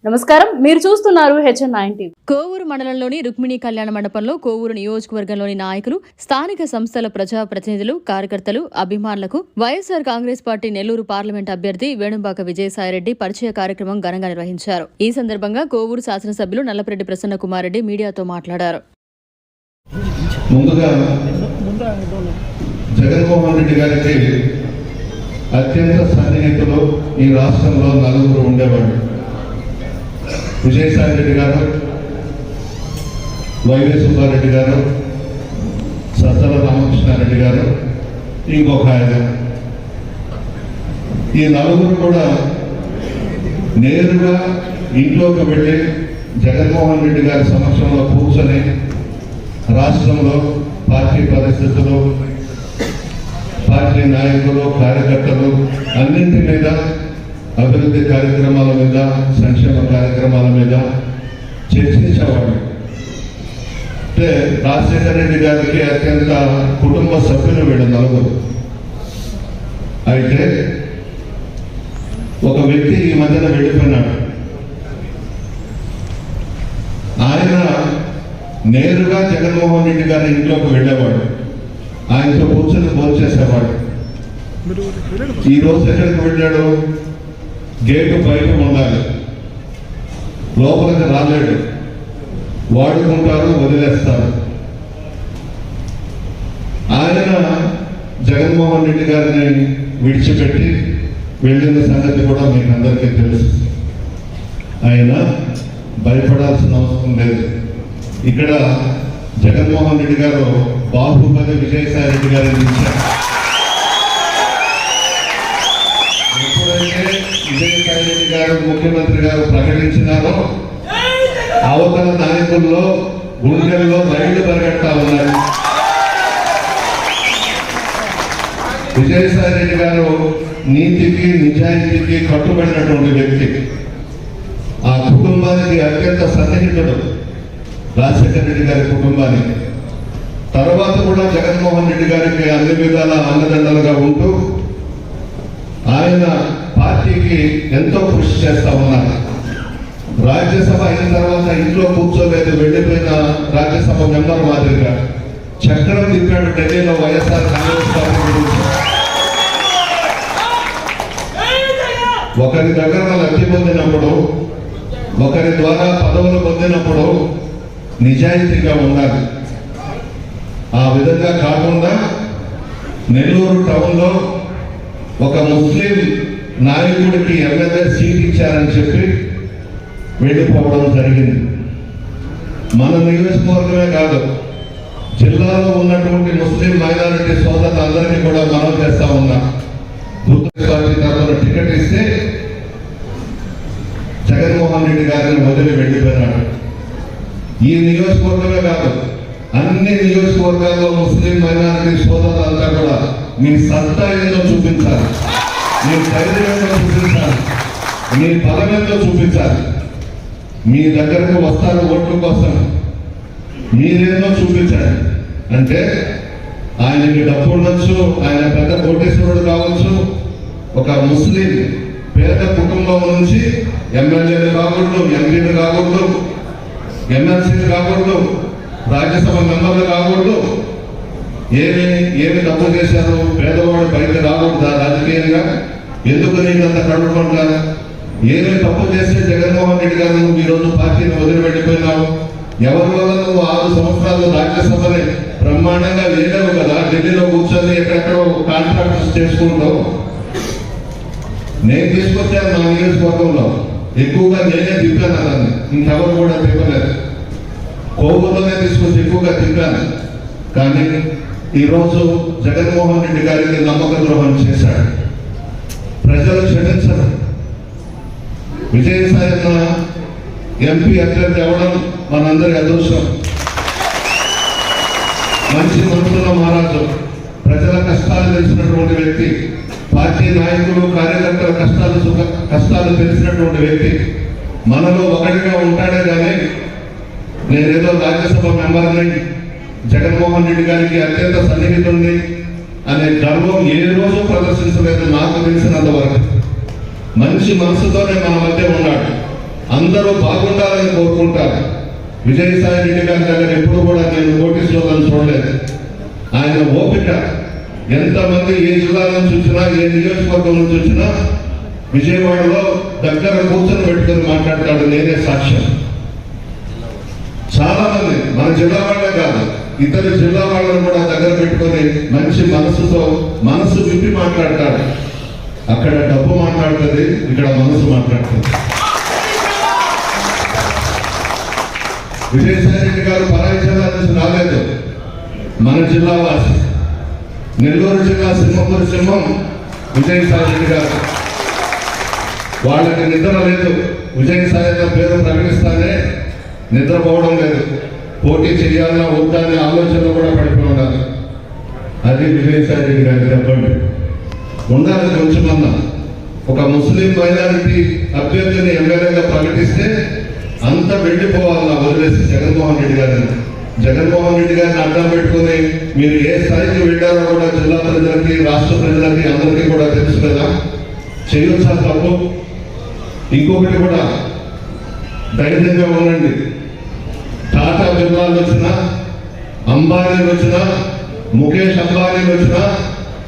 నమస్కారం, మీరు చూస్తున్నారు HN9 కోవూరు మండలంలోని రుక్మిణి కళ్యాణ మండపంలో కోవూరు నియోజకవర్గంలోని నాయకులు, స్థానిక సంస్థల ప్రజాప్రతినిధులు, కార్యకర్తలు, అభిమానులకు వైఎస్ఆర్ కాంగ్రెస్ పార్టీ నెల్లూరు పార్లమెంట్ అభ్యర్థి వేణుంబాక విజయసాయిరెడ్డి పరిచయ కార్యక్రమం ఘనంగా నిర్వహించారు. ఈ సందర్భంగా కోవూరు శాసనసభ్యులు నల్లపరెడ్డి ప్రసన్న కుమార్ రెడ్డి మీడియాతో మాట్లాడారు. ముందుగా జగన్మోహన్ రెడ్డి గారికి అత్యంత సన్నిహితులు ఈ రాష్ట్రంలో నలుగురు ఉండేవాళ్ళు. విజయసాయి రెడ్డి గారు, వైవి సుబ్బారెడ్డి గారు, సజ్జల రామకృష్ణారెడ్డి గారు, ఇంకొక ఆయన. ఈ నలుగురు కూడా నేరుగా ఇంట్లోకి వెళ్ళి జగన్మోహన్ రెడ్డి గారి సమక్షంలో కూర్చొని రాష్ట్రంలో పార్టీ పరిస్థితులు, పార్టీ నాయకులు, కార్యకర్తలు అన్నింటి మీద, అభివృద్ధి కార్యక్రమాల మీద, సంక్షేమ కార్యక్రమాల మీద చర్చించేవాడు. అంటే రాజశేఖర రెడ్డి గారికి అత్యంత కుటుంబ సభ్యులు వీళ్ళు నలుగురు. అయితే ఒక వ్యక్తి ఈ మధ్యన వెళ్ళిపోయినాడు. ఆయన నేరుగా జగన్మోహన్ రెడ్డి గారి ఇంట్లోకి వెళ్ళేవాడు, ఆయనతో కూర్చొని భోంచేసేవాడు. ఈ రోజు ఎక్కడికి వెళ్ళాడు? గేటు బయట ఉండాలి, లోపలికి రాలేడు. వాడుకుంటారు, వదిలేస్తారు. ఆయన జగన్మోహన్ రెడ్డి గారిని విడిచిపెట్టి వెళ్ళిన సంగతి కూడా మీకు అందరికీ తెలుసు. ఆయన భయపడాల్సిన అవసరం లేదు. ఇక్కడ జగన్మోహన్ రెడ్డి గారు బాహుబలి విజయసాయి రెడ్డి గారిని ఇచ్చారు. ఎప్పుడైతే విజయసాయి రెడ్డి గారు ముఖ్యమంత్రి గారు ప్రకటించినారో అవతల నాయకుల్లో గుండెల్లో రైళ్లు పరిగెడతా ఉన్నాయి. విజయసాయి రెడ్డి గారు నీతికి, నిజాయితీకి కట్టుబడినటువంటి వ్యక్తి. ఆ కుటుంబానికి అత్యంత సన్నిహితుడు రాజశేఖర రెడ్డి గారి కుటుంబానికి. తర్వాత కూడా జగన్మోహన్ రెడ్డి గారికి అన్ని విధాల అండదండలుగా ఉంటూ ఆయన పార్టీకి ఎంతో కృషి చేస్తా ఉన్నారు. రాజ్యసభ అయిన తర్వాత ఇంట్లో కూర్చోలేదు, వెళ్ళిపోయిన రాజ్యసభ మెంబర్ మాదిరిగా చక్రం తిప్పాడు ఢిల్లీలో వైఎస్ఆర్ కాంగ్రెస్ పార్టీ గురించి. ఒకరి దగ్గర లబ్ధి పొందినప్పుడు, ఒకరి ద్వారా పదవులు పొందినప్పుడు నిజాయితీగా ఉండాలి. ఆ విధంగా కాకుండా నెల్లూరు టౌన్లో ఒక ముస్లిం నాయకుడికి ఎమ్మెల్యే సీట్ ఇచ్చారని చెప్పి వెళ్ళిపోవడం జరిగింది. మన నియోజకవర్గమే కాదు, జిల్లాలో ఉన్నటువంటి ముస్లిం మైనారిటీ సోదరులందరికీ కూడా మనం చేస్తా ఉన్నాం. పార్టీ తరఫున టికెట్ ఇస్తే జగన్మోహన్ రెడ్డి గారిని వదిలి వెళ్ళిపోయినాడు. ఈ నియోజకవర్గమే కాదు, అన్ని నియోజకవర్గాల్లో ముస్లిం మైనారిటీ సోదరులంతా కూడా మీ సత్తా ఏందో చూపించాలి, మీ ధైర్యం ఏందో చూపించాలి, మీ బలం ఏందో చూపించాలి. మీ దగ్గరకు వస్తారు ఓట్ల కోసం, మీరేందో చూపించాలి. అంటే ఆయనకి డబ్బు ఉండొచ్చు, ఆయన పెద్ద కోటేశ్వరుడు కావచ్చు, ఒక ముస్లిం పేద కుటుంబం నుంచి ఎమ్మెల్యేలు కాకూడదు, ఎంపీలు కాకూడదు, ఎమ్మెల్సీలు కాకూడదు, రాజ్యసభ మెంబర్లు కాకూడదు. ఏమి తప్పు చేశారు? పేదవాడు బయట రాకూడదా రాజకీయంగా? ఎందుకు నీకు అంత కడుపుకుంటారు? ఏమి తప్పు చేస్తే జగన్మోహన్ రెడ్డి గారు నువ్వు ఈరోజు పార్టీని వదిలి వెళ్ళిపోయినావు? ఎవరి వల్ల నువ్వు 6 సంవత్సరాలు రాజ్యసభని బ్రహ్మాండంగా లేలేవు కదా, ఢిల్లీలో కూర్చొని ఎక్కడెక్కడో కాంట్రాక్టర్స్ చేసుకుంటావు. నేను తీసుకొచ్చాను నా నియోజకవర్గంలో, ఎక్కువగా నేనే తిప్పాను అతన్ని, ఇంకెవరు కూడా తిప్పలేదు. కోవూరులోనే తీసుకొచ్చి ఎక్కువగా తిప్పాను. కానీ ఈరోజు జగన్మోహన్ రెడ్డి గారికి నమ్మక ద్రోహం చేశాడు. ప్రజలు క్షమించరు. విజయసాయి ఎంపీ అభ్యర్థి అవ్వడం మనందరి అదృష్టం. మంచి మనసులో మహారాజు, ప్రజల కష్టాలు తెలిసినటువంటి వ్యక్తి, పార్టీ నాయకులు, కార్యకర్తల కష్టాలు తెలిసినటువంటి వ్యక్తి. మనలో ఒకటిగా ఉంటాడే కానీ నేనేదో రాజ్యసభ మెంబర్ని, జగన్మోహన్ రెడ్డి గారికి అత్యంత సన్నిహితుడిని అనే గర్వం ఏ రోజు ప్రదర్శించలేదు నాకు తెలిసినంత వరకు. మంచి మనసుతోనే మన మధ్య ఉన్నాడు. అందరూ బాగుండాలని కోరుకుంటారు. విజయసాయి రెడ్డి గారి దగ్గర ఎప్పుడు కూడా నేను నోటీసులను చూడలేదు. ఆయన ఓపిక, ఎంతమంది ఏ జిల్లా నుంచి వచ్చినా ఏ నియోజకవర్గం నుంచి వచ్చినా విజయవాడలో దగ్గర కూర్చొని పెట్టుకొని మాట్లాడతాడు. నేనే సాక్ష్యం. చాలా మంది మన జిల్లా వాళ్ళే కాదు, ఇతర జిల్లా వాళ్ళని కూడా దగ్గర పెట్టుకొని మంచి మనసుతో మనసు విప్పి మాట్లాడతాడు. అక్కడ డబ్బు మాట్లాడుతుంది, ఇక్కడ మనసు మాట్లాడుతుంది. విజయసాయి రెడ్డి గారు పరాయి జిల్లా నుంచి రాలేదు, మన జిల్లా వాసి. నెల్లూరు జిల్లా సింహపూర్ సింహం విజయసాయి రెడ్డి గారు. వాళ్ళకి నిద్ర లేదు. విజయసాయి పేరు ప్రకటిస్తానే నిద్రపోవడం లేదు. పోటీ చేయాలన్నా వద్దా అనే ఆలోచనలు కూడా పడిపోయి ఉండాలి. అది విజయసాయి రెడ్డి గారి చెప్పండి. ఉండాలి కొంచెమన్నా. ఒక ముస్లిం మైనారిటీ అభ్యర్థిని ఎమ్మెల్యేగా ప్రకటిస్తే అంత వెళ్ళిపోవాలన్నా వదిలేసి జగన్మోహన్ రెడ్డి గారిని. జగన్మోహన్ రెడ్డి గారిని అడ్డం పెట్టుకుని మీరు ఏ స్థాయికి వెళ్ళారో కూడా జిల్లా ప్రజలకి, రాష్ట్ర ప్రజలకి అందరికీ కూడా తెలుసు కదా. చేయొచ్చా తప్పు? ఇంకొకటి కూడా ధైర్యంగా ఉండండి. టాటా బిర్లాలు వచ్చినా, అంబానీలు వచ్చినా, ముఖేష్ అంబానీలు వచ్చినా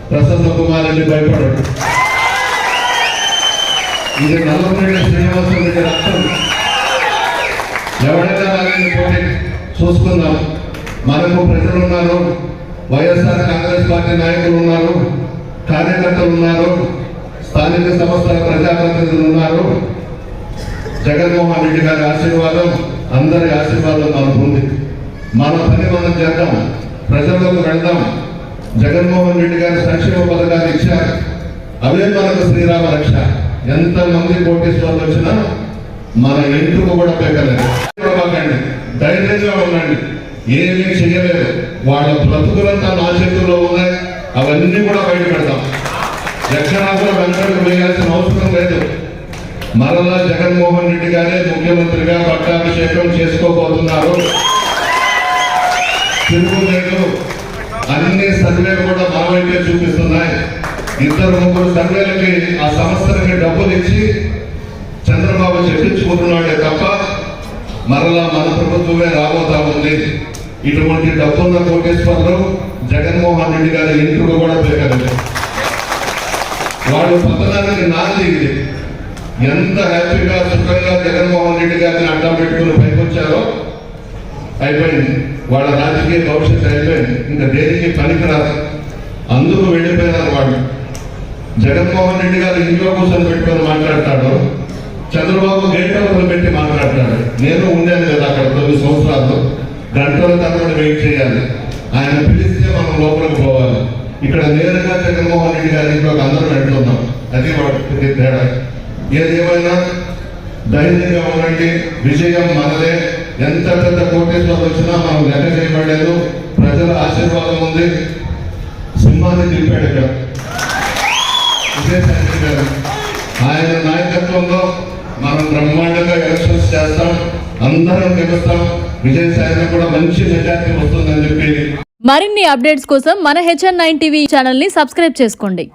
ప్రసన్న కుమార్ రెడ్డి భయపడడు. ఇది నల్లమనేని శ్రీనివాసరెడ్డి రక్తం. ఎవరైనా రాగానే పోటీ చూసుకుందాం. మనకు ప్రజలు ఉన్నారు, వైఎస్ఆర్ కాంగ్రెస్ పార్టీ నాయకులు ఉన్నారు, కార్యకర్తలు ఉన్నారు, స్థానిక సంస్థల ప్రజాప్రతినిధులు ఉన్నారు. జగన్మోహన్ రెడ్డి గారి ఆశీర్వాదం, అందరి ఆశీర్వాదం మనకు ఉంది. మన పని మనం చేద్దాం, ప్రజల్లోకి వెళ్దాం. జగన్మోహన్ రెడ్డి గారి సంక్షేమ పథకాలు ఇచ్చారు, అవే మనకు శ్రీరామ రక్ష. ఎంతమంది కోటీశ్వర్లు వచ్చినా మన ఇంటికి కూడా పెరగలేదు. ధైర్యంగా ఉండండి. ఏమీ చేయలేదు. వాళ్ళ బ్రతుకులంతా నా చేతుల్లో ఉన్నాయి. అవన్నీ కూడా బయట పెడతాం. ఎక్కడా కూడా వెంటనే వేయాల్సిన అవసరం లేదు. మరలా జగన్మోహన్ రెడ్డి గారే ముఖ్యమంత్రిగా పట్టాభిషేకం చేసుకోబోతున్నారు. తిరుగులేదు. అన్ని సర్వేలు కూడా మన వైపే చూపిస్తున్నాయి. 2-3 సర్వేలకి ఆ సంస్థలకి డబ్బులు ఇచ్చి చంద్రబాబు చెప్పించుకుంటున్నాడే తప్ప మరలా మన ప్రభుత్వమే రాబోతా ఉంది. ఇటువంటి డబ్బున్న కోటేశ్వర్లు జగన్మోహన్ రెడ్డి గారి ఇంటికి కూడా పెరగలేదు. వాళ్ళు పతనానికి నాంది ఇది. ఎంత హ్యాపీగా సుఖంగా జగన్మోహన్ రెడ్డి గారిని అడ్డం పెట్టుకుని పైకొచ్చారో అయిపోయింది. వాళ్ళ రాజకీయ భవిష్యత్తు అయిపోయింది. ఇంకా దేనికి పనికిరాదు. అందుకు వెళ్ళిపోయినారు వాళ్ళు. జగన్మోహన్ రెడ్డి గారు ఇంట్లో కూర్చొని పెట్టుకొని మాట్లాడతాడు, చంద్రబాబు గేట్ అవతలు పెట్టి మాట్లాడతాడు. నేను ఉండేది కదా అక్కడ 9 సంవత్సరాలు. గంటల తరబడి వెయిట్ చేయాలి. ఆయన పిలిస్తే మనం లోపలికి పోవాలి. ఇక్కడ నేరుగా జగన్మోహన్ రెడ్డి గారి ఇంట్లోకి అందరూ వెళ్తున్నాం. అది వాటి తేడా. ఏదేమైనా ధైర్యంగా ఉండండి. విజయం మనదే. ఎంత పెద్ద కోటేశ్వరులు వచ్చినా మనం లెక్క చేయబడలేదు. ప్రజల ఆశీర్వాదం ఉంది. సింహాన్ని తిప్పాడు ఇక్కడ విజయసాయి రెడ్డి గారు. ఆయన నాయకత్వంలో మనం బ్రహ్మాండంగా ఎలక్షన్స్ చేస్తాం. అందరం గెలుస్తాం. విజయసాయి కూడా మంచి మెజార్టీ వస్తుందని చెప్పి మరిన్ని అప్డేట్స్ కోసం మన HN9 టీవీ ఛానల్ ని సబ్స్క్రైబ్ చేసుకోండి.